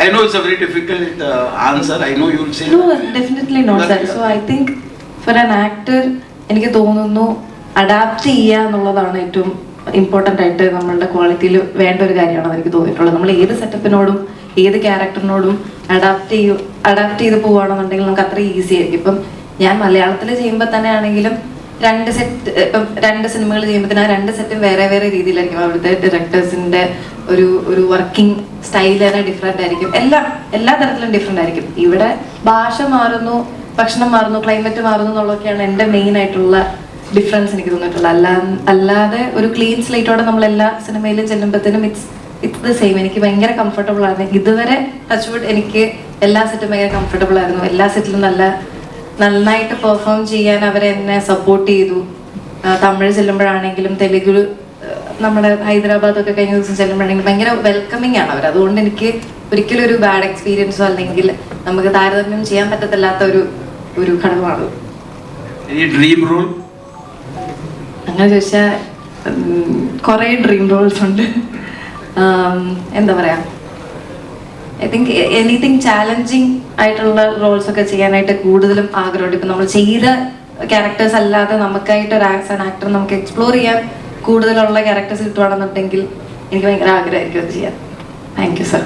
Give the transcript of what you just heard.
I know it's a very difficult answer. I know you will say. No, definitely not, sir. So I think for an actor, എനിക്ക് തോന്നുന്നു adapt ചെയ്യുക എന്നുള്ളതാണ് ഏറ്റവും important ആയിട്ട് നമ്മളുടെ ക്വാളിറ്റിയിൽ വേണ്ട ഒരു കാര്യമാണെന്ന് എനിക്ക് തോന്നിയിട്ടുള്ളത്. നമ്മൾ ഏത് സെറ്റപ്പിനോടും ഏത് ക്യാരക്ടറിനോടും അഡാപ്റ്റ് ചെയ്ത് പോവുകയാണെന്നുണ്ടെങ്കിൽ നമുക്ക് അത്ര ഈസി ആയിരിക്കും. ഇപ്പം ഞാൻ മലയാളത്തിൽ ചെയ്യുമ്പോൾ തന്നെ ആണെങ്കിലും രണ്ട് സിനിമകൾ ചെയ്യുമ്പോൾ തന്നെ ആ രണ്ട് സെറ്റും വേറെ വേറെ രീതിയിലായിരിക്കും. അവിടുത്തെ ഡയറക്ടേഴ്സിൻ്റെ ഒരു വർക്കിംഗ് സ്റ്റൈൽ തന്നെ ഡിഫറെൻ്റ് ആയിരിക്കും. എല്ലാ തരത്തിലും ഡിഫറെൻ്റ് ആയിരിക്കും. ഇവിടെ ഭാഷ മാറുന്നു, ഭക്ഷണം മാറുന്നു, ക്ലൈമറ്റ് മാറുന്നു എന്നുള്ളതൊക്കെയാണ് എൻ്റെ മെയിൻ ആയിട്ടുള്ള ഡിഫറൻസ് എനിക്ക് തോന്നിയിട്ടുള്ളത്. അല്ലാതെ ഒരു ക്ലീൻ സ്ലേറ്റോടെ നമ്മൾ എല്ലാ സിനിമയിലും ചെല്ലുമ്പോഴത്തേനും ഇറ്റ്സ് ദ സെയിം. എനിക്ക് ഭയങ്കര കംഫർട്ടബിൾ ആണ്. ഇതുവരെ ടച്ച്വുഡ് എനിക്ക് എല്ലാ സെറ്റും ഭയങ്കര കംഫർട്ടബിൾ ആയിരുന്നു. എല്ലാ സെറ്റിലും നന്നായിട്ട് പെർഫോം ചെയ്യാൻ അവരെന്നെ സപ്പോർട്ട് ചെയ്തു. തമിഴ് ചെല്ലുമ്പോഴാണെങ്കിലും തെലുഗു, നമ്മുടെ ഹൈദരാബാദൊക്കെ കഴിഞ്ഞ ദിവസം ചെല്ലുമ്പോഴാണെങ്കിലും ഭയങ്കര വെൽക്കമിങ് ആണ് അവർ. അതുകൊണ്ട് എനിക്ക് ഒരിക്കലും ഒരു ബാഡ് എക്സ്പീരിയൻസോ അല്ലെങ്കിൽ നമുക്ക് താരതമ്യം ചെയ്യാൻ പറ്റത്തില്ലാത്ത ഒരു ഘടകമാണ്. അങ്ങനെ ചോദിച്ചാൽ കുറേ ഡ്രീം റോൾസ് ഉണ്ട്. എന്താ പറയാ, ഐ തിങ്ക് എനിത്തിങ് ചാലഞ്ചിങ് ആയിട്ടുള്ള റോൾസ് ഒക്കെ ചെയ്യാനായിട്ട് കൂടുതലും ആഗ്രഹമുണ്ട്. ഇപ്പം നമ്മൾ ചെയ്ത ക്യാരക്ടേഴ്സ് അല്ലാതെ നമുക്കായിട്ട് ഒരു ആസ് ആൻ ആക്ടർ നമുക്ക് എക്സ്പ്ലോർ ചെയ്യാൻ കൂടുതലുള്ള ക്യാരക്ടേഴ്സ് കിട്ടുവാണെന്നുണ്ടെങ്കിൽ എനിക്ക് ഭയങ്കര ആഗ്രഹമായിരിക്കും അത് ചെയ്യാൻ. Thank you sir.